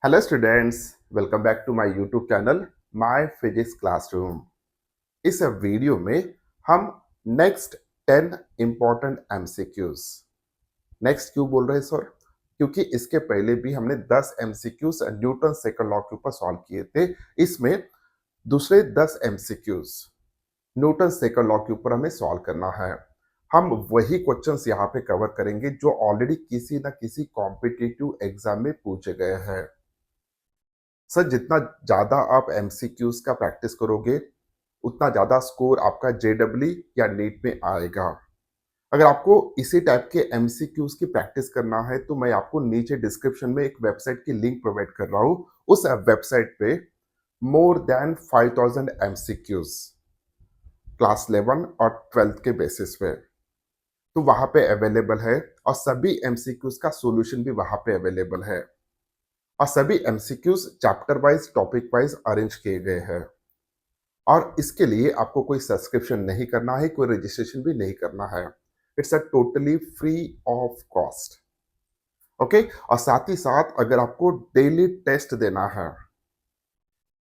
Hello students, welcome back to my YouTube channel my physics classroom. इस video में हम next 10 important MCQs. Next क्यों बोल रहे हैं सर? क्योंकि इसके पहले भी हमने 10 एमसीक्यूज न्यूटन सेकंड लॉ के ऊपर सॉल्व किए थे। इसमें दूसरे 10 एमसीक्यूज न्यूटन सेकंड लॉ के ऊपर हमें सॉल्व करना है। हम वही क्वेश्चंस यहाँ पे कवर करेंगे जो ऑलरेडी किसी ना किसी कॉम्पिटिटिव एग्जाम में पूछे गए हैं। सर, जितना ज्यादा आप एमसीक्यूज का प्रैक्टिस करोगे उतना ज्यादा स्कोर आपका जेडब्ल्यू या नीट में आएगा। अगर आपको इसी टाइप के एमसीक्यूज की प्रैक्टिस करना है तो मैं आपको नीचे डिस्क्रिप्शन में एक वेबसाइट की लिंक प्रोवाइड कर रहा हूँ। उस वेबसाइट पे मोर देन 5000 एमसीक्यूज क्लास 11 और 12th के बेसिस पे तो वहां पे अवेलेबल है, और सभी एमसीक्यूज का सॉल्यूशन भी वहां पे अवेलेबल है। और सभी MCQs chapter wise topic wise arrange किए गए हैं, और इसके लिए आपको कोई सब्सक्रिप्शन नहीं करना है, कोई रजिस्ट्रेशन भी नहीं करना है। It's a totally free of cost. Okay, और साथ ही साथ अगर आपको डेली टेस्ट देना है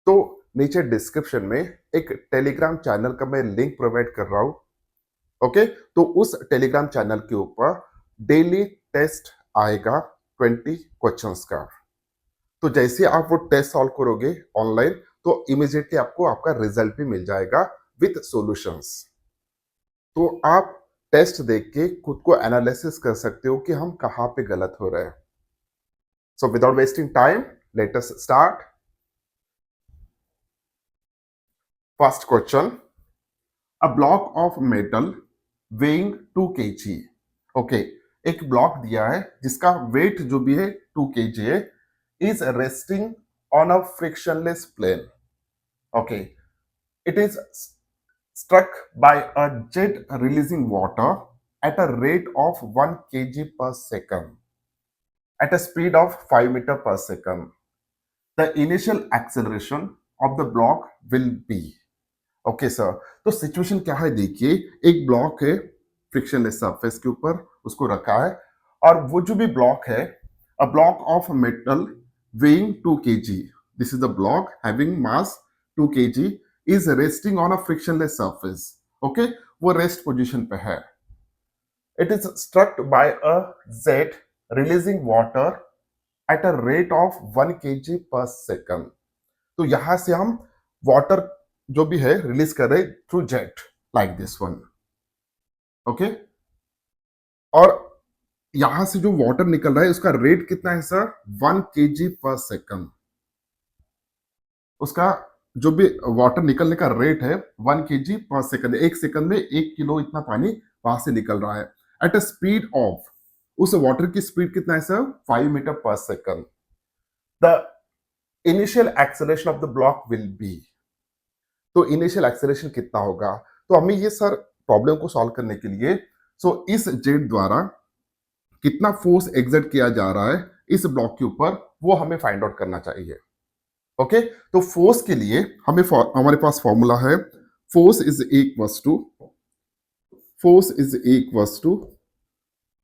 तो नीचे डिस्क्रिप्शन में एक टेलीग्राम चैनल का मैं लिंक प्रोवाइड कर रहा हूं। ओके, तो उस टेलीग्राम चैनल के ऊपर डेली टेस्ट आएगा 20 क्वेश्चंस का। तो जैसे आप वो टेस्ट सॉल्व करोगे ऑनलाइन तो इमीडिएटली आपको आपका रिजल्ट भी मिल जाएगा विथ सॉल्यूशंस। तो आप टेस्ट देख के खुद को एनालिसिस कर सकते हो कि हम कहां पे गलत हो रहे हैं। So without wasting time, let us start. First question, a block of metal weighing 2 kg। Okay, एक ब्लॉक दिया है जिसका वेट जो भी है 2 kg है, is resting on a frictionless plane. Okay, it is struck by a jet releasing water at a rate of 1 kg per second at a speed of 5 meter per second. The initial acceleration of the block will be. Okay sir, तो situation क्या है देखिए, एक block है frictionless surface के ऊपर, उसको रखा है, और वो जो भी ब्लॉक है, a block of metal weighing 2 kg, this is the block having mass 2 kg is resting on a frictionless surface. Okay, वो रेस्ट पोजीशन पे है। It is struck by a jet releasing water at a rate of 1 kg per second. तो यहां से हम water जो भी है रिलीज कर रहे through jet like this one. Okay, और यहां से जो वाटर निकल रहा है उसका रेट कितना है सर? 1 kg पर सेकंड। उसका जो भी वाटर निकलने का रेट है 1 kg पर सेकंड। एक सेकंड में 1 किलो इतना पानी वहां से निकल रहा है एट अ स्पीड ऑफ, उस वाटर की स्पीड कितना है sir? 5 metre per second. The initial acceleration of the block will be. तो इनिशियल एक्सेलरेशन कितना होगा? तो हमें ये सर प्रॉब्लम को सॉल्व करने के लिए इस जेट द्वारा कितना फोर्स एग्जर्ट किया जा रहा है इस ब्लॉक के ऊपर, वो हमें फाइंड आउट करना चाहिए। ओके, तो फोर्स के लिए हमारे पास फॉर्मूला है, force is equals to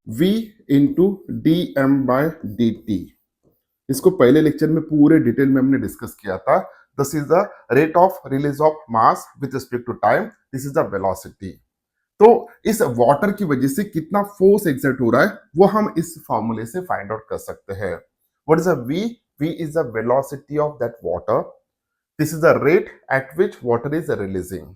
v into D M by D T. इसको पहले लेक्चर में पूरे डिटेल में हमने डिस्कस किया था। This is the rate of release of mass with respect to time, this is the velocity. तो इस वाटर की वजह से कितना फोर्स एक्सर्ट हो रहा है वो हम इस फॉर्मूले से फाइंड आउट कर सकते हैं। What is the v? v is the velocity of that water. This is the rate at which water is releasing.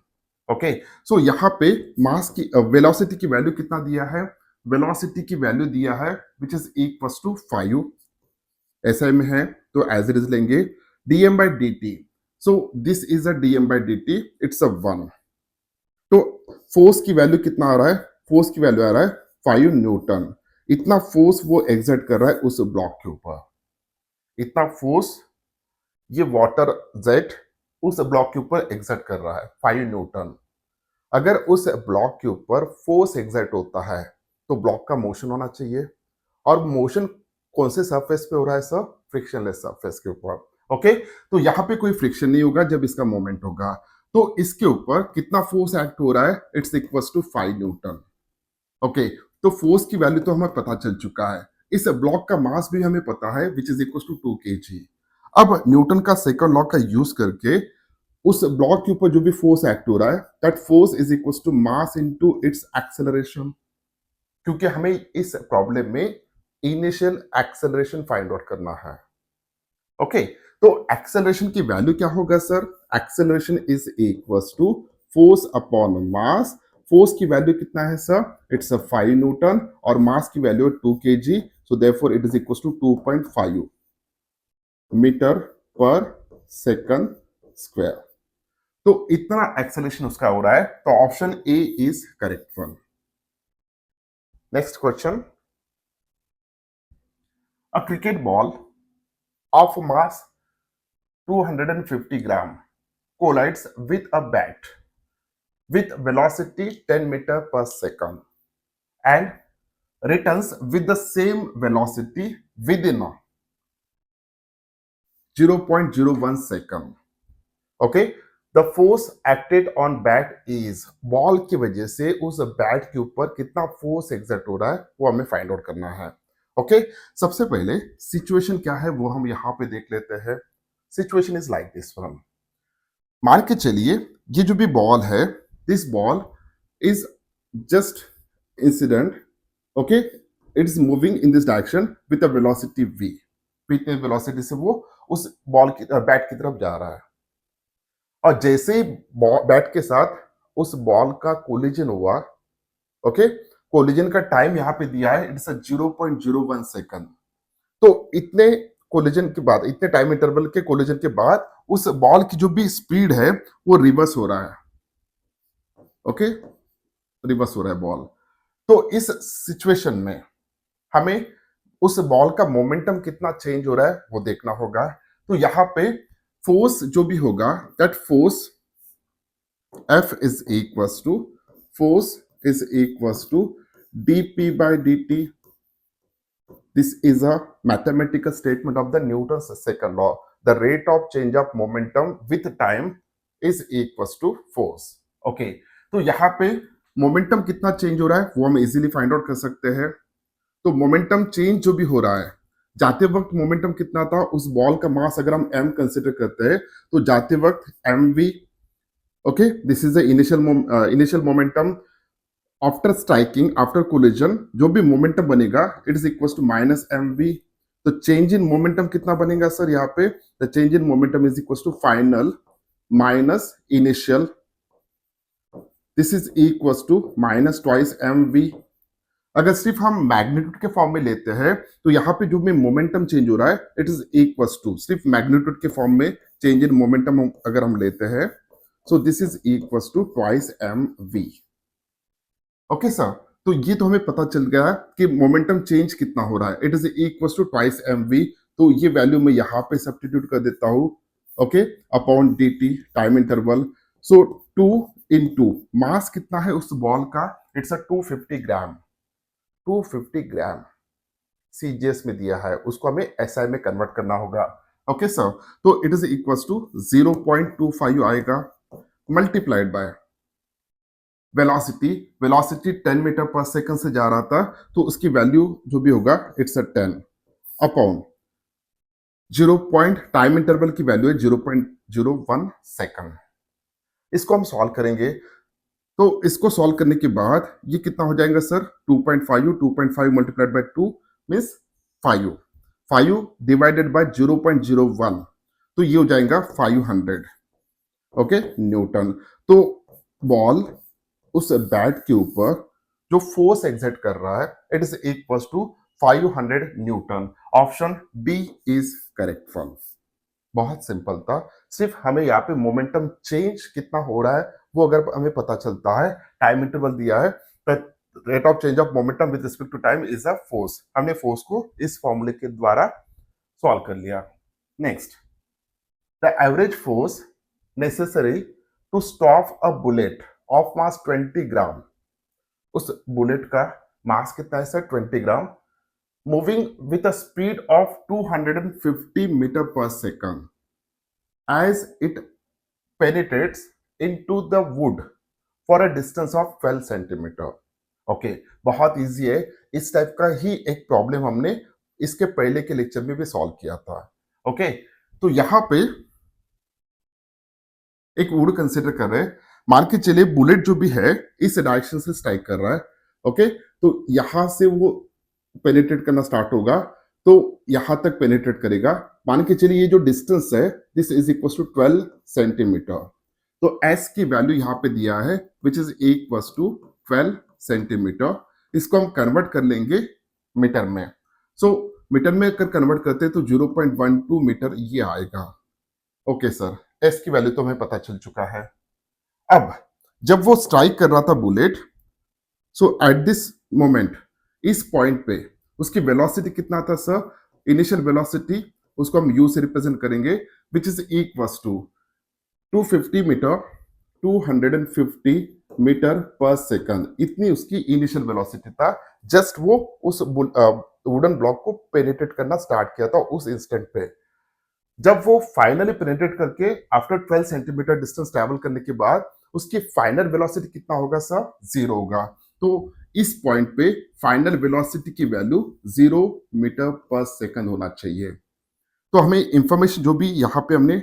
Okay, so यहाँ पे मास की वेलोसिटी की वैल्यू कितना दिया है? वेलोसिटी की वैल्यू दिया है विच इज इक्वल्स टू 5। ऐसा में है तो एज इट इज लेंगे dm by dt. So this is a dm by dt, it's a 1। तो फोर्स की वैल्यू कितना आ रहा है? फोर्स की वैल्यू आ रहा है 5 न्यूटन। इतना फोर्स वो एग्जर्ट कर रहा है उस ब्लॉक के ऊपर। इतना फोर्स ये वाटर जेट उस ब्लॉक के ऊपर एग्जर्ट कर रहा है 5 न्यूटन। अगर उस ब्लॉक के ऊपर फोर्स एग्जर्ट होता है तो ब्लॉक का मोशन होना चाहिए, और मोशन कौन से सरफेस पे हो रहा है सर? फ्रिक्शनलेस सरफेस के ऊपर। ओके, तो यहां पे कोई फ्रिक्शन नहीं होगा जब इसका मोमेंट होगा। तो इसके ऊपर कितना फोर्स एक्ट हो रहा है? It's equals to 5 newton. Okay, तो फोर्स की वैल्यू तो हमें पता चल चुका है। इस ब्लॉक का मास भी हमें पता है which is equal to 2 kg। अब न्यूटन का सेकंड लॉ का यूज करके उस ब्लॉक के ऊपर जो भी फोर्स एक्ट हो रहा है, that force is equal to mass into its acceleration. क्योंकि हमें इस प्रॉब्लम में इनिशियल एक्सेलरेशन फाइंड आउट करना है। ओके, तो एक्सेलरेशन की वैल्यू क्या होगा sir? Acceleration is equal to force upon mass. Force की वैल्यू कितना है सर? इट्स अ 5 न्यूटन और मास की value 2 kg, so therefore it is equal to 2.5 metre per second square. तो इतना एक्सेलरेशन उसका हो रहा है, तो option A is correct one. Next question, a cricket ball of mass 250 gram collides with a bat with velocity 10 meter per second and returns with the same velocity within 0.01 second. Okay, the force acted on bat is, ball की वजह से उस bat के ऊपर कितना force exert हो रहा है वो हमें फाइंड आउट करना है। ओके, सबसे पहले सिचुएशन क्या है वो हम यहाँ पे देख लेते हैं। Situation is like this one. मान के चलिए ये जो भी बॉल है, this ball is just incident, okay, it is moving in this direction with a velocity v। कितने वेलोसिटी से वो उस बॉल की बैट की तरफ जा रहा है, और जैसे ही बैट के साथ उस बॉल का कोलिजन हुआ, ओके, कोलिजन का टाइम यहाँ पे दिया है, इट्स अ 0.01 सेकंड। तो इतने कोलिजन के बाद, इतने टाइम इंटरवल के कोलिजन के बाद उस बॉल की जो भी स्पीड है वो रिवर्स हो रहा है। ओके, रिवर्स हो रहा है बॉल। तो इस सिचुएशन में हमें उस बॉल का मोमेंटम कितना चेंज हो रहा है वो देखना होगा। तो यहां पे फोर्स जो भी होगा, that force F is equals to, force is equals to dp by dt. This is a mathematical statement of the Newton's second law. The rate of change of momentum with time is equals to force. Okay, तो यहाँ पे momentum कितना change हो रहा है वो हम easily find out कर सकते हैं। तो मोमेंटम चेंज जो भी हो रहा है, जाते वक्त मोमेंटम कितना था, उस बॉल का मास अगर हम m कंसिडर करते हैं तो जाते वक्त mv, okay, this is the initial momentum after striking, after collision जो भी मोमेंटम बनेगा it is equal to minus mv। तो चेंज इन मोमेंटम कितना बनेगा सर? यहाँ पे the change in momentum is equal to final minus initial, this is equal to minus twice mv। अगर सिर्फ हम मैग्नीट्यूड के फॉर्म में लेते हैं तो यहाँ पे जो भी मोमेंटम चेंज हो रहा है इट इज इक्वल टू, सिर्फ मैग्नीट्यूड के फॉर्म में चेंज इन मोमेंटम अगर हम लेते हैं, so this is equal to twice mv। Okay sir, तो ये तो हमें पता चल गया कि मोमेंटम चेंज कितना हो रहा है, it is equal to twice mv। तो ये वैल्यू मैं यहाँ पे सब्स्टिट्यूट कर देता हूँ, okay, upon dt time interval. So 2 into mass कितना है उस बॉल का, it's a 250 gram. 250 gram CGS में दिया है, उसको हमें एसआई में कन्वर्ट करना होगा। ओके सर, तो इट इज इक्वल टू 0.25 आएगा multiplied by velocity. Velocity 10 metre per second से जा रहा था, तो उसकी वैल्यू जो भी होगा it's a 10 upon 0 time interval की वैल्यू है 0.01 सेकंड। इसको हम सॉल्व करेंगे, तो इसको सॉल्व करने के बाद ये कितना हो जाएगा sir? 2.5 multiplied by 2 means 5 5 divided by 0.01, तो ये हो जाएगा 500, ओके, न्यूटन। तो बॉल उस बैट के ऊपर जो फोर्स एग्जर्ट कर रहा है it is equal to 500 newton. Option B is correct one. बहुत सिंपल था, सिर्फ हमें यहाँ पे मोमेंटम चेंज कितना हो रहा है वो अगर हमें पता चलता है, टाइम इंटरवल दिया है, rate of change of momentum with respect to time is a force. हमने फोर्स को इस फॉर्मूले के द्वारा सॉल्व कर लिया। Next, the average force necessary to stop a bullet of mass 20 gram. उस बुलेट का मास कितना है sir? 20 gram, moving with a speed of 250 metre per second as it penetrates into the wood for a distance of 12 centimetre. Okay, बहुत easy है। इस type का ही एक problem हमने इसके पहले के लेक्चर में भी सॉल्व किया था। ओके, तो यहां पे एक वुड कंसिडर कर रहे हैं, मान के चलिए बुलेट जो भी है इस डायरेक्शन से स्ट्राइक कर रहा है, ओके। तो यहां से वो पेनिट्रेट करना स्टार्ट होगा, तो यहां तक पेनिट्रेट करेगा। मान के चलिए ये जो डिस्टेंस है this is equal to 12 centimetre. तो एस की वैल्यू यहाँ पे दिया है which is equal to 12 centimetre. इसको हम कन्वर्ट कर लेंगे मीटर में। सो मीटर में अगर कन्वर्ट करते हैं तो 0.12 मीटर ये आएगा। ओके सर, एस की वैल्यू तो हमें पता चल चुका है। अब जब वो स्ट्राइक कर रहा था bullet, so at this moment इस पॉइंट पे उसकी वेलोसिटी कितना था सर? इनिशियल वेलोसिटी उसको हम यू से रिप्रेजेंट करेंगे which is equal to 250 metre 250 metre per second. इतनी उसकी इनिशियल वेलोसिटी था। जस्ट वो उस वुडन ब्लॉक को पेनिट्रेट करना स्टार्ट किया था उस इंस्टेंट पे। जब वो फाइनली पेनिट्रेट करके आफ्टर 12 सेंटीमीटर डिस्टेंस ट्रेवल करने के बाद उसकी फाइनल वेलोसिटी कितना होगा सर? 0 होगा। तो इस पॉइंट पे फाइनल वेलोसिटी की वैल्यू 0 मीटर पर सेकंड होना चाहिए। तो हमें इंफॉर्मेशन जो भी यहाँ पे हमने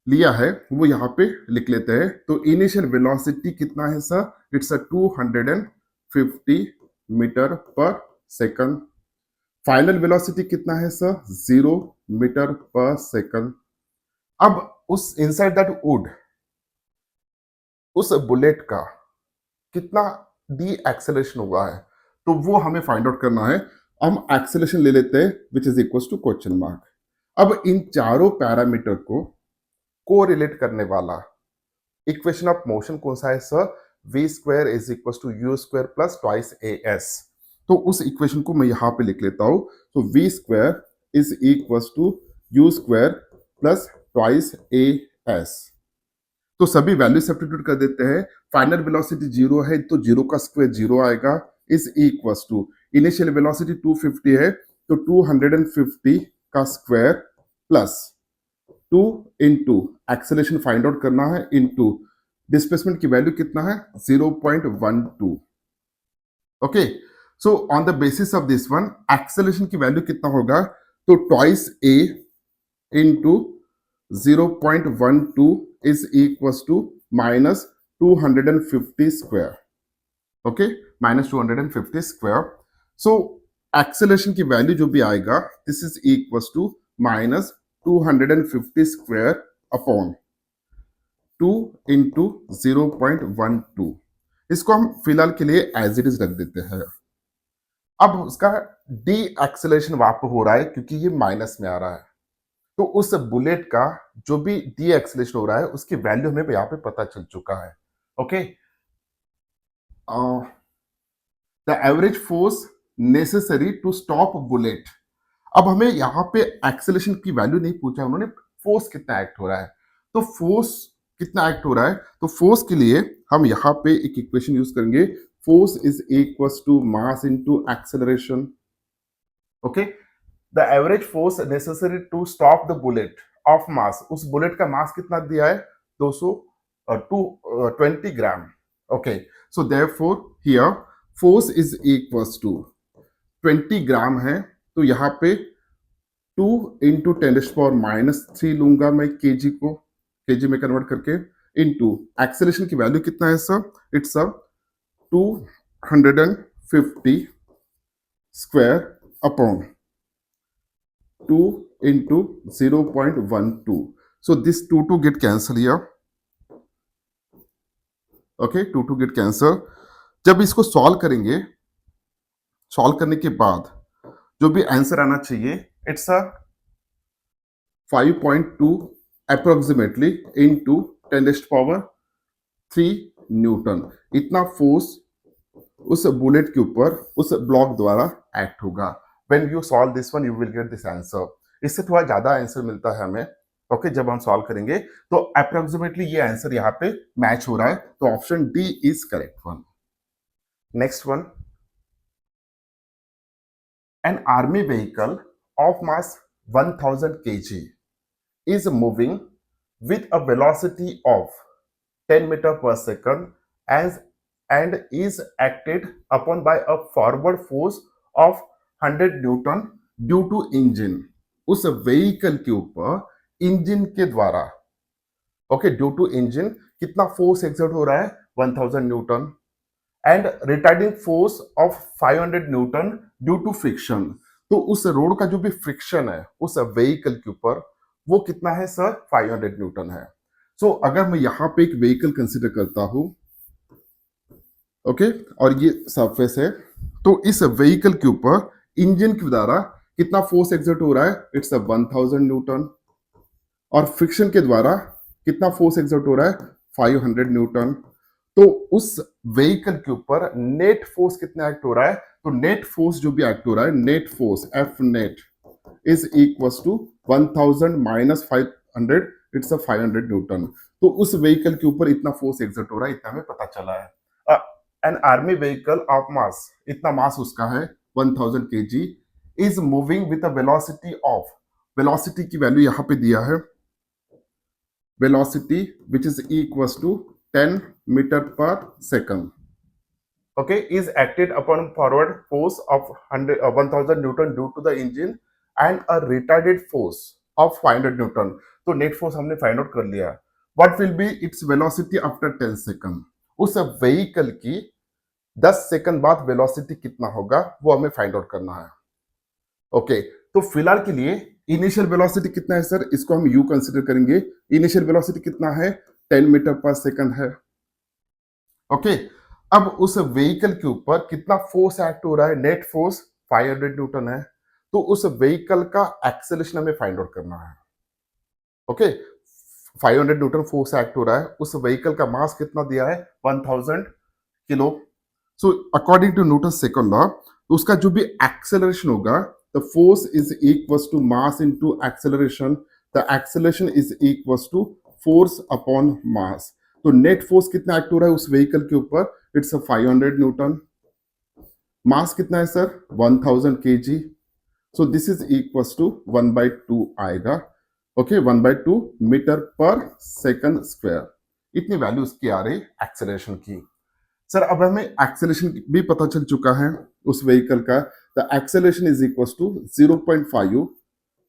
लिया है वो यहाँ पे लिख लेते हैं। तो इनिशियल वेलोसिटी कितना है sir? It's a 250 metre per second. Final velocity कितना है सर? 0 metre per second. अब उस इनसाइड दैट वुड उस बुलेट का कितना डी एक्सेलरेशन हुआ है, तो वो हमें फाइंड आउट करना है। हम एक्सेलरेशन ले लेते हैं which is equal to question mark. अब इन चारों पैरामीटर को कोरिलेट करने वाला इक्वेशन ऑफ मोशन कौन सा है sir? v square is equal to u square plus twice a s. तो उस इक्वेशन को मैं यहां पे लिख लेता हूं। तो v square is equal to u square plus twice a s. तो सभी वैल्यू सब्स्टिट्यूट कर देते हैं। फाइनल वेलोसिटी 0 है तो 0 का स्क्वायर 0 आएगा is equal to initial velocity 250 है तो 250 का square plus 2 into acceleration find out करना है इंटू डिस्प्लेसमेंट की वैल्यू कितना है? 0.12। Okay, so on the basis of this one acceleration की वैल्यू कितना होगा? तो twice a into 0.12 is equals to minus 250 square. Okay, minus 250 square. So acceleration की वैल्यू जो भी आएगा this is equals to minus 250 square upon 2 into 0.12। इसको हम फिलहाल के लिए एज इट इज रख देते हैं। अब उसका डी एक्सेलरेशन वहां पर हो रहा है क्योंकि ये माइनस में आ रहा है, तो उस बुलेट का जो भी डी एक्सेलरेशन हो रहा है उसकी वैल्यू हमें यहाँ पे पता चल चुका है। Okay, the average force necessary to stop bullet. अब हमें यहाँ पे एक्सेलरेशन की वैल्यू नहीं पूछा, उन्होंने फोर्स कितना एक्ट हो रहा है। तो फोर्स कितना एक्ट हो रहा है, तो फोर्स के लिए हम यहाँ पे एक इक्वेशन यूज करेंगे। Force is equal to mass into acceleration. Okay, the average force necessary to stop the bullet of mass. उस बुलेट का मास कितना दिया है? 20 gram. Okay, so therefore here force is equals to 20 gram है, तो यहाँ पे 2 इंटू 10⁻³ लूंगा मैं केजी को, केजी में कन्वर्ट करके, इंटू एक्सेलरेशन की वैल्यू कितना है sir? It's 250 square upon 2 into 0.12. So this 2 get cancel here. Okay, 2 get cancel. जब इसको सॉल्व करेंगे, सॉल्व करने के बाद जो भी आंसर आना चाहिए इट्स 5.2 अप्रोक्सीमेटली इनटू 10⁻³ न्यूटन। इतना फोर्स उस बुलेट के ऊपर उस ब्लॉक द्वारा एक्ट होगा। When you solve this one, you will get this answer. इससे थोड़ा ज्यादा आंसर मिलता है हमें। ओके, जब हम सॉल्व करेंगे तो अप्रोक्सीमेटली ये आंसर यहाँ पे मैच हो रहा है, तो option D is correct one. Next one, an army vehicle of mass 1000 kg is moving with a velocity of 10 meter per second and is acted upon by a forward force of 100 Newton due to engine. उस vehicle के ऊपर engine के द्वारा, okay, due to engine कितना force exert हो रहा है, 1000 newton, and retarding force of 500 newton due to friction. तो उस रोड का जो भी फ्रिक्शन है उस व्हीकल के ऊपर वो कितना है सर, 500 न्यूटन है। सो अगर मैं यहां पे एक व्हीकल कंसिडर करता हूं, ओके, और ये सरफेस है, तो इस व्हीकल के ऊपर इंजन के द्वारा कितना फोर्स एक्सर्ट हो रहा है, इट्स 1000 न्यूटन, और फ्रिक्शन के द्वारा कितना फोर्स एक्सर्ट हो रहा है, 500 न्यूटन। तो उस व्हीकल के ऊपर नेट फोर्स कितना एक्ट हो रहा है, तो नेट फोर्स जो भी एक्ट हो रहा है, net force F net is equal to 1000 minus 500, it's 500 newton. तो उस व्हीकल के ऊपर इतना फोर्स एक्सर्ट हो रहा है, इतना हमें पता चला है। An army vehicle of mass, इतना मास उसका है 1000 kg, is moving with a velocity of, velocity की वैल्यू यहां पे दिया है, velocity which is equals to 10 meter per second, okay, is acted upon forward force of 1000 newton due to the engine and a retarded force of 500 newton। तो net force हमने find out कर लिया। What will be its velocity after 10 second, उस vehicle की 10 second बाद velocity कितना होगा वो हमें फाइंड आउट करना है। ओके, तो फिलहाल के लिए इनिशियल वेलोसिटी कितना है सर, इसको हम यू कंसीडर करेंगे। इनिशियल वेलोसिटी कितना है, 10 मीटर पर सेकंड है। ओके, अब उस व्हीकल के ऊपर कितना फोर्स एक्ट हो रहा है, नेट फोर्स 500 न्यूटन है। तो उस व्हीकल का एक्सेलरेशन हमें फाइंड आउट करना है। ओके, 500 न्यूटन फोर्स एक्ट हो रहा है, उस व्हीकल का मास कितना दिया है, 1000 kilo. So according to Newton second law, उसका जो भी एक्सेलरेशन होगा, the force is equals to mass into acceleration, the acceleration is equals to force upon mass। तो नेट फोर्स कितना एक्ट हो रहा है उस व्हीकल के ऊपर, इट्स 500 न्यूटन, मास कितना है sir, 1000 kg। So this is equals to 1/2 आएगा, okay, 1/2 metre per second square. इतनी वैल्यू उसकी आ रही एक्सेलरेशन की। सर अब हमें एक्सेलरेशन भी पता चल चुका है उस व्हीकल का, the acceleration is equal to 0.5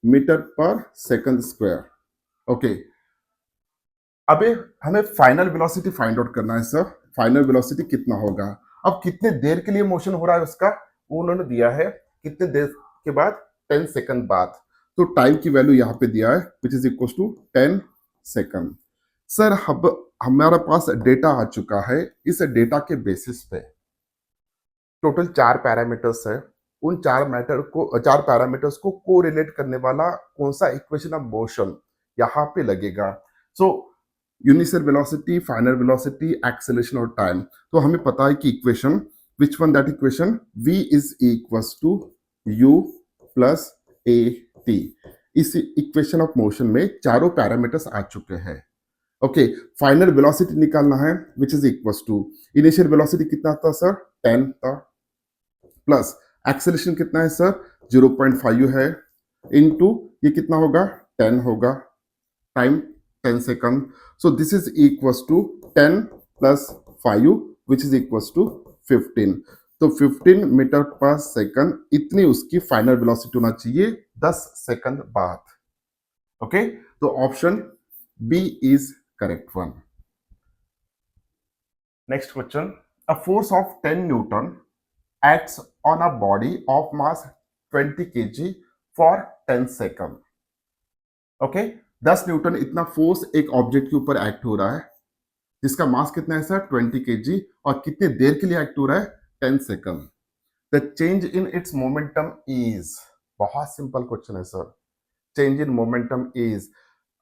metre per second square. Okay, अभी हमें फाइनल वेलोसिटी फाइंड आउट करना है सर, फाइनल वेलोसिटी कितना होगा। अब कितने देर के लिए मोशन हो रहा है उसका, वो उन्होंने दिया है कितने देर के बाद, 10 सेकंड बाद। तो टाइम की वैल्यू यहाँ पे दिया है which is equal to 10 second. Sir अब हमारे पास डेटा आ चुका है, इस डेटा के बेसिस पे टोटल 4 पैरामीटर्स है, उन 4 पैरामीटर्स को कोरिलेट करने वाला कौन सा इक्वेशन ऑफ मोशन यहाँ पे लगेगा। So initial velocity, final velocity, acceleration और टाइम। तो हमें पता है कि equation, which one that equation, v is equals to u plus a t। इस इक्वेशन ऑफ मोशन में चारों पैरामीटर्स आ चुके हैं। ओके, फाइनल वेलोसिटी निकालना है which is equals to, initial velocity कितना था सर, 10 था, प्लस एक्सेलरेशन कितना है सर, 0.5 है, इनटू ये कितना होगा, 10 होगा, time 10 second. So this is equals to 10 plus 5 which is equals to 15। तो 15 मीटर पर सेकंड, इतनी उसकी फाइनल वेलोसिटी होना चाहिए 10 सेकंड बाद। ओके, तो option B is correct one। Next question, a force of 10 Newton acts on a body of mass 20 kg for 10 second। Okay, 10 Newton इतना force एक object के ऊपर एक्ट हो रहा है जिसका मास कितना है सर, 20 kg, और कितने देर के लिए एक्ट हो रहा है, 10 second. The change in its momentum is, बहुत सिंपल क्वेश्चन है sir, change in momentum is,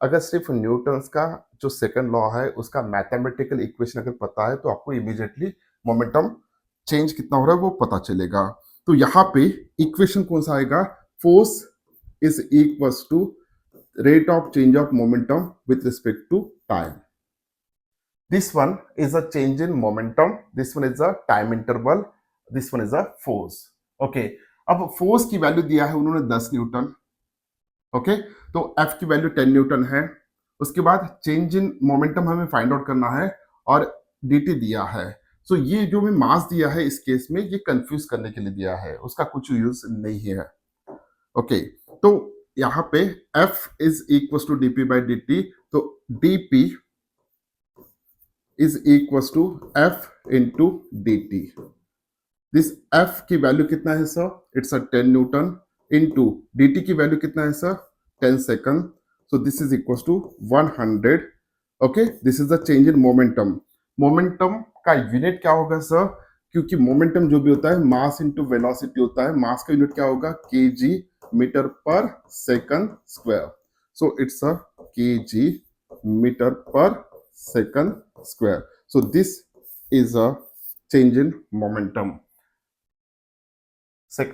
अगर सिर्फ न्यूटन्स का जो सेकंड लॉ है उसका मैथमेटिकल इक्वेशन अगर पता है तो आपको इमीडिएटली मोमेंटम चेंज कितना हो रहा है वो पता चलेगा। तो यहाँ पे इक्वेशन कौन सा आएगा, force is equals to rate of change of momentum with respect to time. This one is a change in momentum, this one is a time interval, this one is a force. Okay, अब force की value दिया है उन्होंने 10 newton. Okay, तो F की value 10 newton है। उसके बाद चेंज इन मोमेंटम हमें फाइंड आउट करना है और dt दिया है। सो ये जो भी मास दिया है इस केस में ये कंफ्यूज करने के लिए दिया है, उसका कुछ यूज नहीं है। ओके, तो यहाँ पे F is equal to dp by dt, तो dp is equal to F into dt। This F की वैल्यू कितना है sir? It's a 10 newton into dt की वैल्यू कितना है sir? 10 second. So this is equal to 100। Okay, this is the change in momentum. Momentum का unit क्या होगा sir? क्योंकि मोमेंटम जो भी होता है मास इंटू वेलोसिटी होता है, मास का यूनिट क्या होगा? Kg metre per second square. So it's a kg metre per second square. So this is a change in momentum.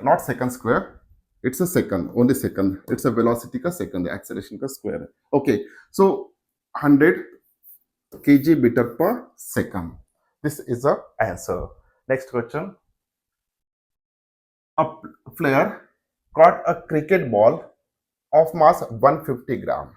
Not second square, it's a second, only second. It's a velocity का second, acceleration का square. Okay, so 100 kg meter per second. This is the answer. Next question. A player caught a cricket ball of mass 150 gram.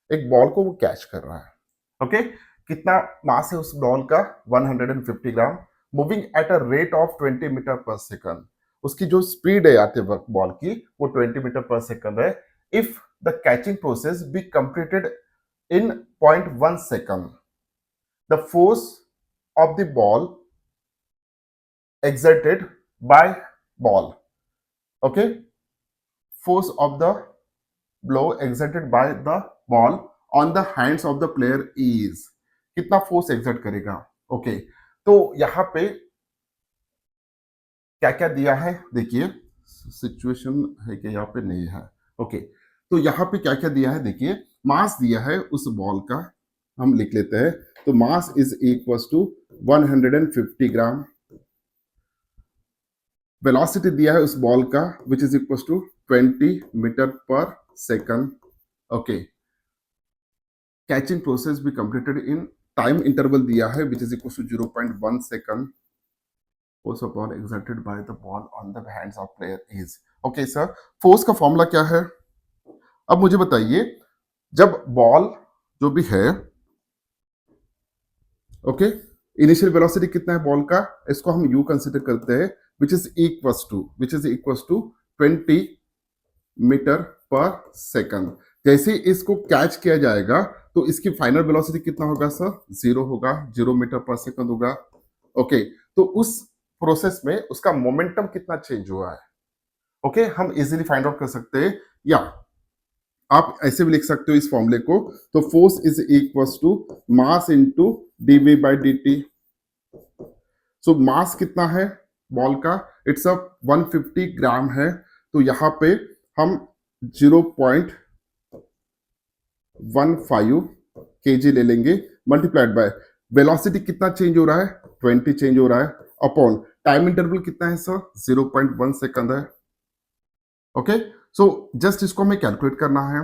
एक ball को वो catch कर रहा है। Okay, कितना मास है उस बॉल का? 150 gram, moving at a rate of 20 metre per second. उसकी जो स्पीड है आते वक्त बॉल की वो 20 मीटर पर सेकंड है। If the catching process be completed in 0.1 second, the force of the ball exerted by ball, okay, force of the blow exerted by the ball on the hands of the player is, कितना force exert करेगा? Okay, तो यहां पे क्या क्या दिया है देखिए, सिचुएशन है कि यहाँ पे नहीं है। ओके, तो यहाँ पे क्या क्या दिया है देखिए, मास दिया है उस बॉल का, हम लिख लेते हैं। तो mass is equal to 150 gram. Velocity दिया है उस बॉल का which is equal to 20 metre per second. Okay, catching process भी कंप्लीटेड इन टाइम इंटरवल दिया है which is equal to 0.1 second. Force of ball exerted by the ball on the hands of player is. Okay sir, force का formula क्या है? अब मुझे बताइए, जब बॉल जो भी है, ओके, इनिशियल वेलोसिटी कितना है बॉल का? इसको हम यू कंसीडर करते हैं which is equal to 20 metre per second. जैसे इसको कैच किया जाएगा तो इसकी फाइनल वेलोसिटी कितना होगा सर? 0 होगा, 0 मीटर पर सेकंड होगा। ओके, तो उस प्रोसेस में उसका मोमेंटम कितना चेंज हुआ है? ओके, हम इजीली फाइंड आउट कर सकते हैं, या आप ऐसे भी लिख सकते हो इस फॉर्मूले को। तो force is equal to mass into D V by D T. So mass कितना है बॉल का? इट्स अ 150 ग्राम है, तो यहां पे हम 0.15 kg ले लेंगे, मल्टीप्लाइड बाय वेलोसिटी कितना चेंज हो रहा है? 20 चेंज हो रहा है, अपॉन टाइम इंटरवल कितना है सर? 0.1 सेकंड है। ओके, सो जस्ट इसको हमें कैलकुलेट करना है।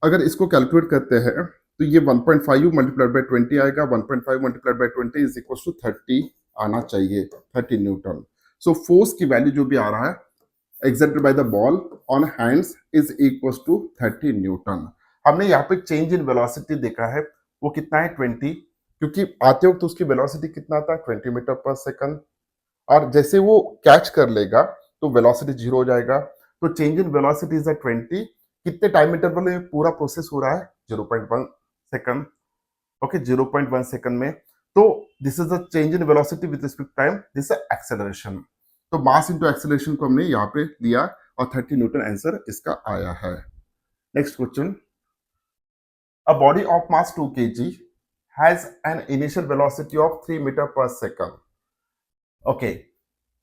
अगर इसको कैलकुलेट करते हैं तो ये 1.5 मल्टीप्लाइड बाय 20 आएगा। 1.5 multiplied by 20 is equal to 30 आना चाहिए, 30 न्यूटन। सो फोर्स की वैल्यू जो भी आ रहा है exerted by the ball on hands is equals to 30 Newton. हमने यहाँ पे चेंज इन वेलोसिटी देखा है, वो कितना है? 20, क्योंकि आते वक्त तो उसकी वेलोसिटी कितना था? 20 मीटर पर सेकंड। और जैसे वो कैच कर लेगा तो वेलोसिटी 0 हो जाएगा। तो चेंज इन वेलोसिटी इज 20। कितने टाइम इंटरवल में पूरा प्रोसेस हो रहा है? 0.1 सेकंड। ओके, 0.1 सेकंड में। तो this is the change in velocity with respect time, this is acceleration. तो मास इंटू एक्सेलरेशन को हमने यहाँ पे लिया और 30 न्यूटन आंसर इसका आया है। Next question, a body of mass 2 kg has an initial velocity of 3 metre per second, okay,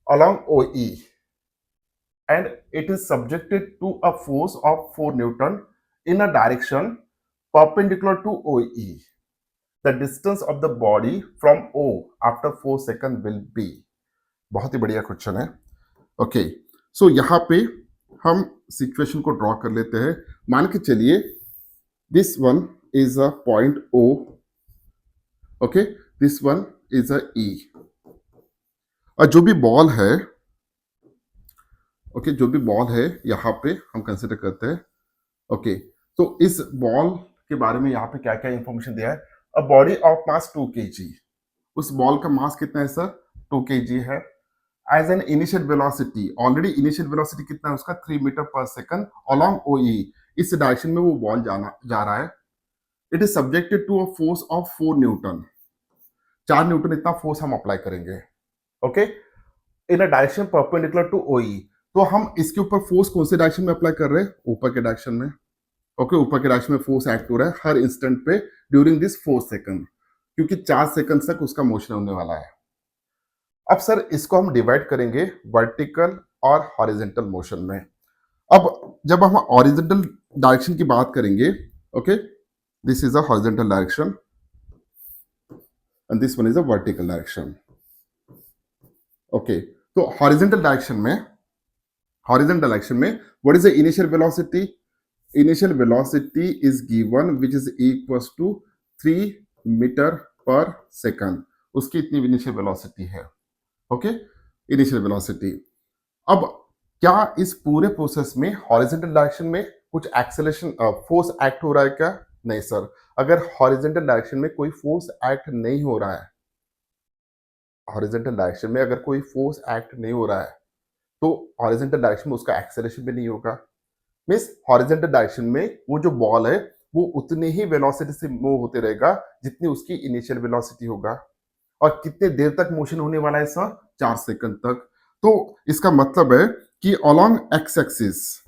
along OE, and it is subjected to a force of 4 Newton in a direction perpendicular to OE. The distance of the body from O after 4 seconds will be। बहुत ही बढ़िया question है। Okay, so यहाँ पे हम situation को draw कर लेते हैं। मान के चलिए this one is a point O, okay, this one is a E, और जो भी बॉल है, ओके, जो भी बॉल है यहाँ पे हम कंसिडर करते हैं। ओके, तो इस बॉल के बारे में यहाँ पे क्या क्या इंफॉर्मेशन दिया है? A body of mass 2 kg, उस बॉल का मास कितना है सर? 2 kg है। As an initial velocity, already initial velocity कितना है उसका 3 मीटर पर सेकंड अलोंग ओई, इस डायरेक्शन में वो बॉल जा रहा है। It is subjected to a force of 4 newton, 4 newton इतना फोर्स हम अप्लाई करेंगे। Okay, in a direction perpendicular to ओई। तो हम इसके ऊपर फोर्स कौन से डायरेक्शन में अप्लाई कर रहे हैं? ऊपर के डायरेक्शन में। ओके, ऊपर के डायरेक्शन में फोर्स एक्ट हो रहा है हर इंस्टेंट पे ड्यूरिंग दिस 4 सेकंड, क्योंकि 4 सेकंड तक उसका मोशन होने वाला है। अब सर इसको हम डिवाइड करेंगे वर्टिकल और हॉरिजेंटल मोशन में। अब जब हम हॉरिजेंटल डायरेक्शन की बात करेंगे, okay, this is a horizontal direction and this one is a vertical direction. Okay, तो हॉरिजेंटल डायरेक्शन में what is the initial velocity? Initial velocity is given which is equals to 3 metre per second, उसकी इतनी initial velocity है। Okay, initial velocity. अब क्या इस पूरे process में हॉरिजॉन्टल डायरेक्शन में कुछ एक्सेलरेशन फोर्स एक्ट हो रहा है क्या? नहीं सर, अगर हॉरिजॉन्टल डायरेक्शन में कोई फोर्स एक्ट नहीं हो रहा है, हॉरिजॉन्टल डायरेक्शन में अगर कोई फोर्स एक्ट नहीं हो रहा है, तो हॉरिजॉन्टल डायरेक्शन में उसका एक्सेलरेशन भी नहीं होगा। मीन्स हॉरिजॉन्टल डायरेक्शन में वो जो बॉल है वो उतनी ही वेलोसिटी से मूव होते रहेगा जितनी उसकी इनिशियल वेलोसिटी होगा। और कितने देर तक मोशन होने वाला है सर? 4 सेकंड तक। तो इसका मतलब है कि अलोंग एक्स एक्सिस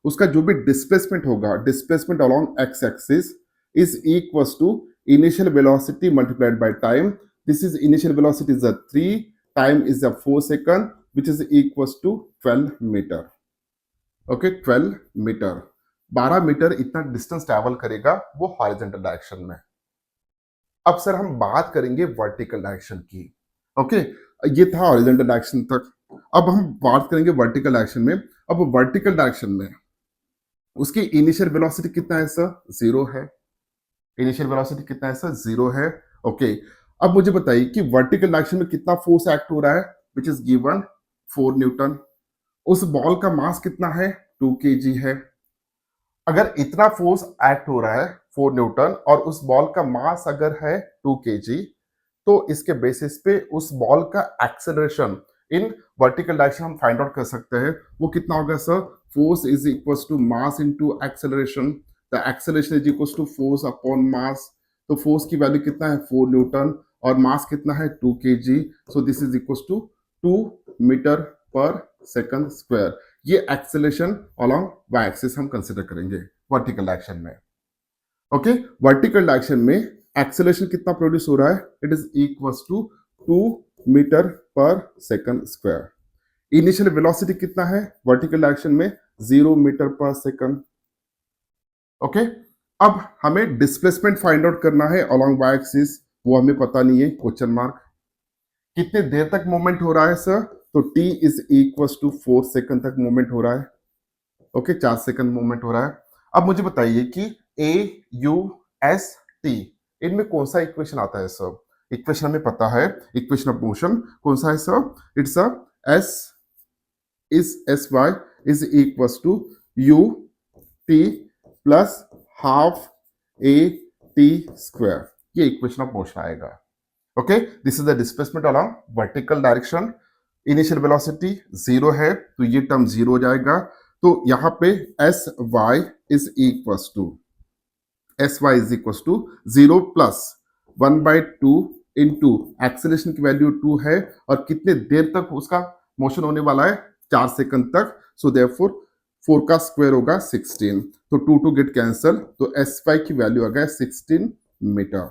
उसका जो भी डिस्प्लेसमेंट होगा, displacement along X axis is equals to initial velocity multiplied by time. This is initial velocity is 3, time is 4 second which is equals to 12 metre. Okay, 12 metre, 12 metre इतना distance travel करेगा वो horizontal direction में। अब sir हम बात करेंगे vertical direction की। Okay, ये था हॉरिजॉन्टल डायरेक्शन तक। अब हम बात करेंगे वर्टिकल डायरेक्शन में। अब वर्टिकल डायरेक्शन में उसकी इनिशियल वेलोसिटी कितना है सर? 0 है। इनिशियल वेलोसिटी कितना है सर? 0 है। ओके, अब मुझे बताइए कि वर्टिकल डायरेक्शन में कितना फोर्स एक्ट हो रहा है? Which is given 4 Newton. उस बॉल का मास कितना है? 2 kg है। अगर इतना फोर्स एक्ट हो रहा है 4 न्यूटन और उस बॉल का मास अगर है 2 kg, तो इसके बेसिस पे उस बॉल का एक्सेलरेशन इन वर्टिकल डायरेक्शन हम फाइंड आउट कर सकते हैं। वो कितना होगा sir? Force is equals to mass into acceleration. The acceleration is equals to force upon mass. तो फोर्स की वैल्यू कितना है? 4 न्यूटन और मास कितना है? 2 kg। So this is equals to 2 metre per second square. ये एक्सेलरेशन अलोंग वाई एक्सिस हम consider करेंगे वर्टिकल डायरेक्शन में। ओके, वर्टिकल डायरेक्शन में एक्सेलरेशन कितना प्रोड्यूस हो रहा है? It is equals to 2 metre per second square. Initial velocity कितना है वर्टिकल डायरेक्शन में? 0 मीटर पर सेकंड। ओके, अब हमें डिस्प्लेसमेंट फाइंड आउट करना है अलोंग वाई एक्सिस, वो हमें पता नहीं है, क्वेश्चन मार्क। कितने देर तक मूवमेंट हो रहा है सर? तो t is equals to 4 second तक मूवमेंट हो रहा है। ओके, 4 सेकंड मूवमेंट हो रहा है। अब मुझे बताइए कि ए यू एस टी इनमें कौन सा इक्वेशन आता है सर? इक्वेशन हमें पता है, इक्वेशन ऑफ मोशन कौन सा है sir? It's a S is S Y is equals to U T plus half A T square. ये इक्वेशन ऑफ मोशन आएगा। Okay, this is the displacement along vertical direction. Initial velocity 0 है तो ये term 0 हो जाएगा। तो यहां पे S Y is equals to 0 plus 1/2 into acceleration की वैल्यू 2 है और कितने देर तक उसका मोशन होने वाला है? 4 सेकंड तक। सो देयरफॉर 4 का स्क्वायर होगा 16, तो 2 गेट कैंसल, तो एस वाई की वैल्यू आ गया 16 मीटर।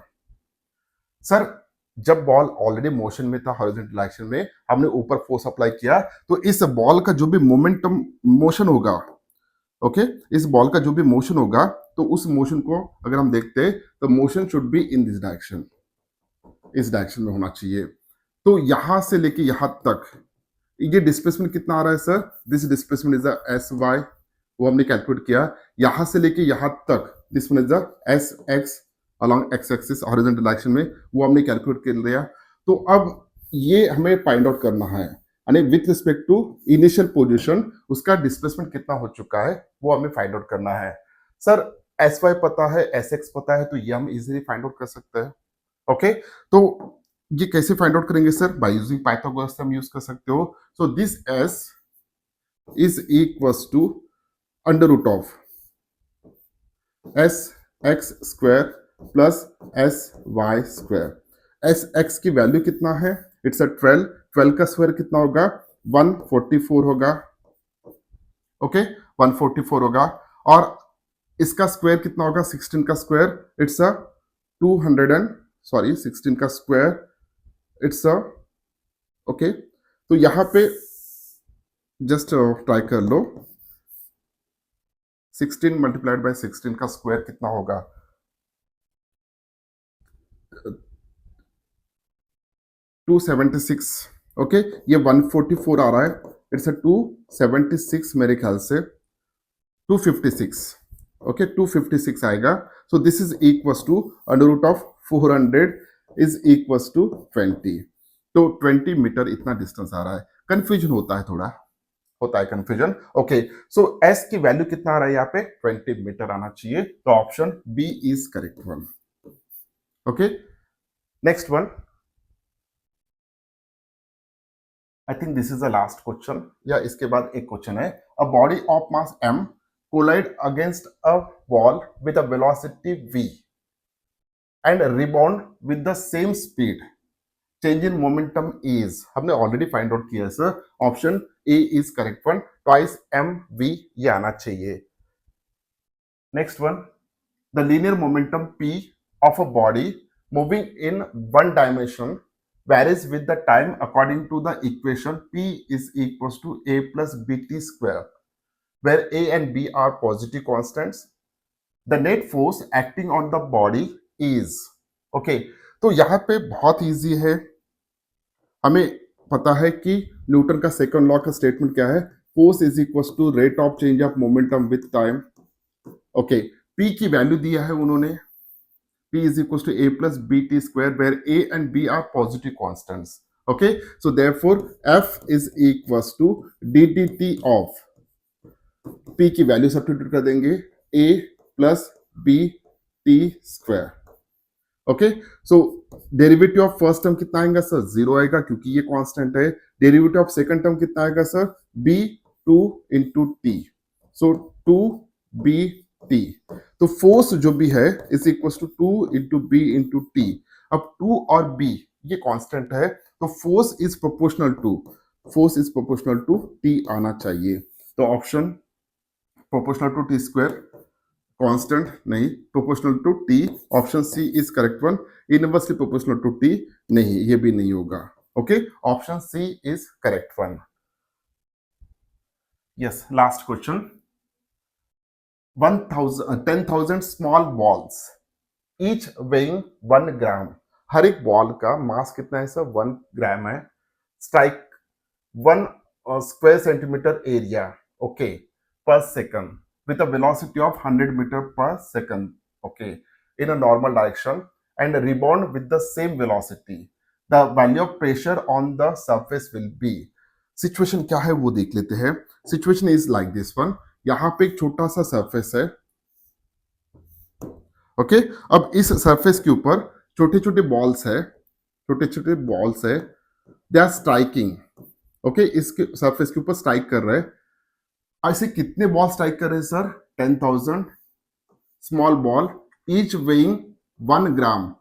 सर जब बॉल ऑलरेडी मोशन में था हॉरिजॉन्टल डायरेक्शन में, हमने ऊपर फोर्स अप्लाई किया, तो इस बॉल का जो भी मोमेंटम मोशन होगा, ओके, इस बॉल का जो भी मोशन होगा, तो उस मोशन को अगर हम देखते हैं तो motion should be in this direction, इस डायरेक्शन में होना चाहिए। तो यहां से लेके यहां तक ये डिस्प्लेसमेंट कितना आ रहा है sir? This displacement is S Y, वो हमने कैलकुलेट किया। यहां से लेके यहां तक this one is S X along X axis horizontal direction में, वो हमने कैलकुलेट कर लिया। तो अब ये हमें फाइंड आउट करना है, यानी with respect to initial position उसका डिस्प्लेसमेंट कितना हो चुका है वो हमें फाइंड आउट करना है। सर एस वाई पता है, एस एक्स पता है, तो ये हम इजीली फाइंड आउट कर सकते हैं। ओके, तो ये कैसे फाइंड आउट करेंगे सर? बाय यूजिंग पाइथागोरस हम यूज कर सकते हो. So this s is equals to under root of S X square plus S Y square. S X की वैल्यू कितना है? इट्स अ 12. 12 का स्क्वायर कितना होगा? 144 होगा. ओके, 144 होगा. और इसका स्क्वायर कितना होगा? 16 का square it's a 200 and sorry 16 का स्क्वायर इट्स अ ओके. तो यहां पे जस्ट ट्राई कर लो. 16 मल्टीप्लाइड बाय 16 का स्क्वायर कितना होगा? 276. ओके, ये 144 आ रहा है. इट्स अ 276 मेरे ख्याल से 256. ओके, 256 आएगा. So this is equals to under root of 400 is equals to 20. तो 20 मीटर इतना डिस्टेंस आ रहा है. कंफ्यूजन होता है, थोड़ा होता है कंफ्यूजन. ओके, सो एस की वैल्यू कितना आ रहा है यहाँ पे? 20 मीटर आना चाहिए. तो option B is correct one. Okay, next one. I think this is the last question, या इसके बाद एक क्वेश्चन है. A body of mass m collide against a wall with a velocity v and rebound with the same speed. Change in momentum is, हमने already find out किया है sir. Option A is correct one. Twice M V ये आना चाहिए. Next one. The linear momentum P of a body moving in one dimension varies with the time according to the equation p is equals to a plus bt square, where a and b are positive constants. The net force acting on the body is. okay, तो यहाँ पे बहुत easy है. हमें पता है कि Newton का सेकंड लॉ का स्टेटमेंट क्या है? Force is equal to rate of change of momentum with time. Okay, P की वैल्यू दिया है उन्होंने. P is equals to a plus bt square, where a and b are positive constants. Okay, so therefore F is equals to ddt of P की value substitute कर देंगे a plus bt square. Okay, so derivative of first term कितना आएगा sir? 0 आएगा क्योंकि ये constant है. Derivative of second term कितना आएगा सर? b2 into T. सो 2bt. तो फोर्स जो भी है is equal to 2 into B into T. अब 2 और b ये कांस्टेंट है, तो force is proportional to T आना चाहिए. तो option proportional to T square, constant नहीं, proportional to T. Option C is correct one. Inversely proportional to T नहीं, ये भी नहीं होगा. Okay, option C is correct one. Yes, last question. 10,000 small balls each weighing 1 gram. हर एक ball का mass कितना है सर? 1 ग्राम है. Strike 1 square centimetre area, okay, पर second with a velocity of 100 meter per second, okay, in a normal direction, and rebound with the same velocity. The value of pressure on the surface will be. Situation क्या है वो देख लेते हैं. Situation is like this one. यहां पे एक छोटा सा सरफेस है. ओके, अब इस सरफेस के ऊपर छोटे छोटे बॉल्स है. They are striking. ओके, इसके सरफेस के ऊपर स्ट्राइक कर रहे हैं. ऐसे कितने बॉल स्ट्राइक कर रहे हैं sir? 10,000 small ball each weighing 1 ग्राम.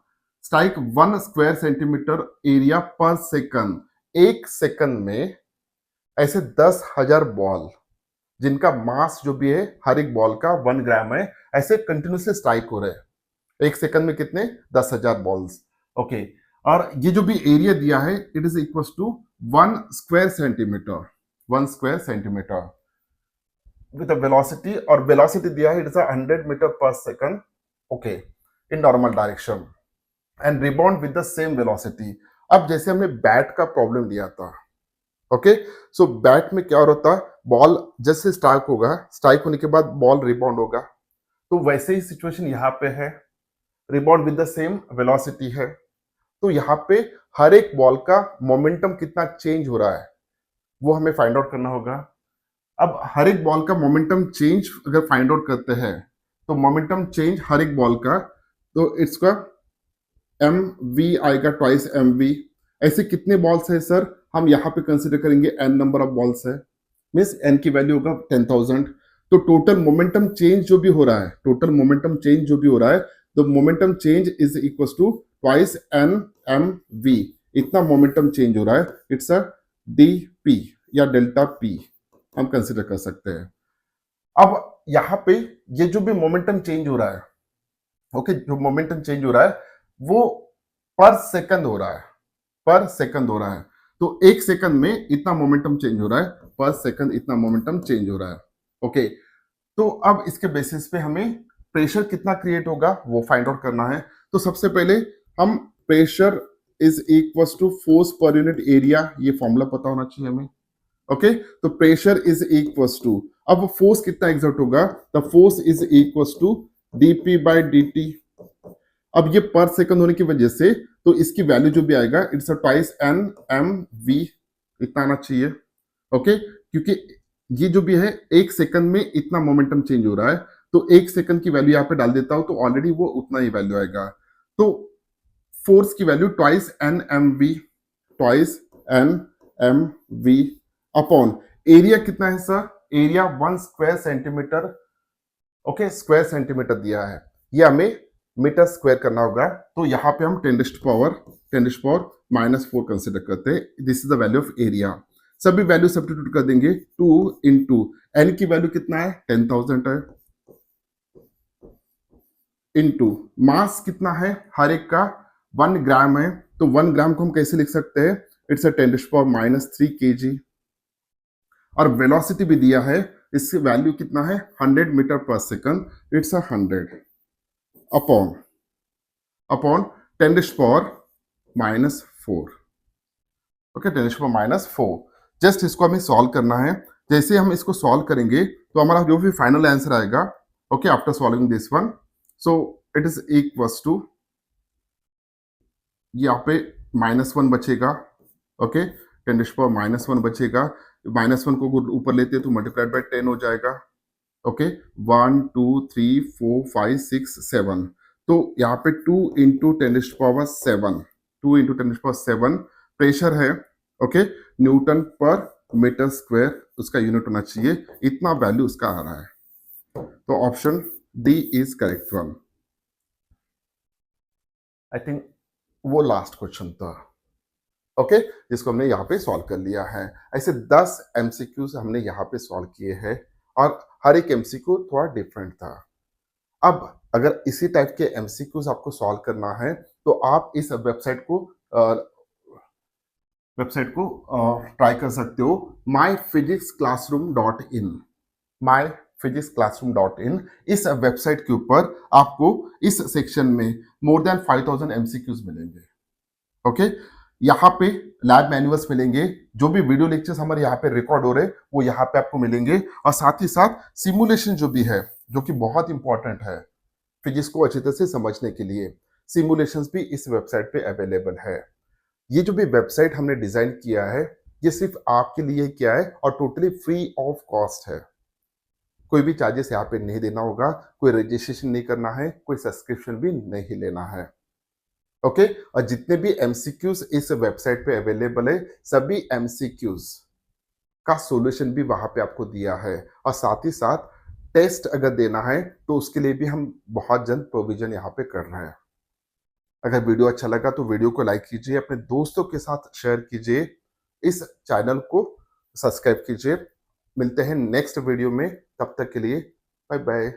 स्ट्राइक 1 स्क्वायर सेंटीमीटर एरिया पर सेकंड. एक सेकंड में ऐसे 10,000 बॉल जिनका मास जो भी है हर एक बॉल का 1 ग्राम है, ऐसे कंटिन्यूसली स्ट्राइक हो रहे हैं. एक सेकंड में कितने? 10,000 बॉल्स. ओके, और ये जो भी एरिया दिया है it is equal to 1 square centimetre. 1 square centimetre with a velocity, और velocity दिया है it is 100 metre per second, okay, in normal direction, and rebound with the same velocity. अब जैसे हमने बैट का प्रॉब्लम लिया था, ओके, सो बैट में क्या होता है? बॉल जैसे स्ट्राइक होने के बाद बॉल रिबाउंड होगा. तो वैसे ही सिचुएशन यहाँ पे है. Rebound with the same velocity है. तो यहाँ पे हर एक बॉल का मोमेंटम कितना चेंज हो रहा है वो हमें फाइंड आउट करना होगा. अब हर एक बॉल का मोमेंटम चेंज अगर फाइंड आउट करते हैं तो मोमेंटम चेंज हर एक बॉल का, तो इट्स का एम वी आएगा ट्वाइस एम वी। ऐसे कितने बॉल्स है सर, हम यहाँ पे कंसिडर करेंगे एन नंबर ऑफ बॉल्स है, मीन्स एन की वैल्यू होगा 10,000। तो टोटल मोमेंटम चेंज जो भी हो रहा है, टोटल मोमेंटम चेंज जो भी हो रहा है, the momentum change is equal to twice N M V. इतना मोमेंटम चेंज हो रहा है, इट्स अ डी पी या डेल्टा पी हम कंसिडर कर सकते हैं। अब यहाँ पे ये जो भी मोमेंटम चेंज हो रहा है, ओके, जो मोमेंटम चेंज हो रहा है वो पर सेकंड हो रहा है, पर सेकंड हो रहा है। तो एक सेकंड में इतना मोमेंटम चेंज हो रहा है, पर सेकंड इतना मोमेंटम चेंज हो रहा है। ओके, तो अब इसके बेसिस पे हमें प्रेशर कितना क्रिएट होगा वो फाइंड आउट करना है। तो सबसे पहले हम pressure is equal to force per unit area, ये फॉर्मूला पता होना चाहिए हमें। ओके, तो प्रेशर इज इक्वल टू, अब फोर्स कितना एग्जर्ट होगा, the force is equal to dp by dt। अब ये पर सेकंड होने की वजह से तो इसकी वैल्यू जो भी आएगा it's a twice N M V, इतना आना चाहिए। ओके, क्योंकि ये जो भी है एक सेकंड में इतना मोमेंटम चेंज हो रहा है, तो एक सेकंड की वैल्यू यहाँ पे डाल देता हूं तो ऑलरेडी वो उतना ही वैल्यू आएगा। तो फोर्स की value twice N M V, twice N M V upon area कितना है sir, area 1 square centimetre. Okay, square centimetre दिया है, ये हमें मीटर स्क्वायर करना होगा। तो यहाँ पे हम 10 माइनस 4 कंसिडर करते हैं। This is the value of area. सभी वैल्यू सब्स्टिट्यूट कर देंगे, 2 इंटू एन की वैल्यू कितना है 10,000 है, इंटू मास कितना है हर एक का 1 ग्राम है। तो 1 ग्राम को हम कैसे लिख सकते हैं, इट्स अ 10 3 kg। और वेलोसिटी भी दिया है, इसकी वैल्यू कितना है 100 metre per second, it's a 100 upon 10 okay, 10 just इसको हमें सॉल्व करना है। जैसे हम इसको सॉल्व करेंगे तो हमारा जो भी फाइनल आंसर आएगा, okay, after solving this one, so it is equals to, यहाँ पे -1 बचेगा। ओके, 10 बचेगा, -1 को ऊपर लेते हैं तो मल्टीप्लाइड बाय 10 हो जाएगा। ओके, 1 2 3 4 5 6 7, तो यहाँ पे 2 इंटू 10 2 इंटू 10 प्रेशर है। ओके, न्यूटन पर मीटर स्क्वायर उसका यूनिट होना चाहिए, इतना वैल्यू उसका आ रहा है। तो option D is correct one. I think वो लास्ट क्वेश्चन था, ओके, जिसको हमने यहाँ पे सॉल्व कर लिया है। ऐसे 10 एमसीक्यूज हमने यहाँ पे सॉल्व किए हैं और हर एक एमसीक्यू थोड़ा डिफरेंट था। अब अगर इसी टाइप के एमसीक्यूज आपको सॉल्व करना है तो आप इस वेबसाइट को ट्राई कर सकते हो, myphysicsclassroom.in। myphysicsclassroom.in, इस वेबसाइट के ऊपर आपको इस सेक्शन में मोर देन 5000 एमसीक्यूज मिलेंगे। ओके, यहाँ पे लैब मैनुअल्स मिलेंगे, जो भी वीडियो लेक्चर्स हमारे यहाँ पे रिकॉर्ड हो रहे हैं वो यहाँ पे आपको मिलेंगे, और साथ ही साथ सिमुलेशन जो भी है, जो कि बहुत इंपॉर्टेंट है फिजिक्स को अच्छी तरह से समझने के लिए, सिमुलेशंस भी इस वेबसाइट पे अवेलेबल है। ये जो भी वेबसाइट हमने डिजाइन किया है ये सिर्फ आपके लिए किया है और टोटली फ्री ऑफ कॉस्ट है। कोई भी चार्जेस यहाँ पे नहीं देना होगा, कोई रजिस्ट्रेशन नहीं करना है, कोई सब्सक्रिप्शन भी नहीं लेना है। ओके, और जितने भी एमसीक्यूज इस वेबसाइट पे अवेलेबल है, सभी एमसीक्यूज का सॉल्यूशन भी वहां पे आपको दिया है, और साथ ही साथ टेस्ट अगर देना है तो उसके लिए भी हम बहुत जल्द प्रोविजन यहाँ पे कर रहे हैं। अगर वीडियो अच्छा लगा तो वीडियो को लाइक कीजिए, अपने दोस्तों के साथ शेयर कीजिए, इस चैनल को सब्सक्राइब कीजिए। मिलते हैं नेक्स्ट वीडियो में, तब तक के लिए बाय बाय।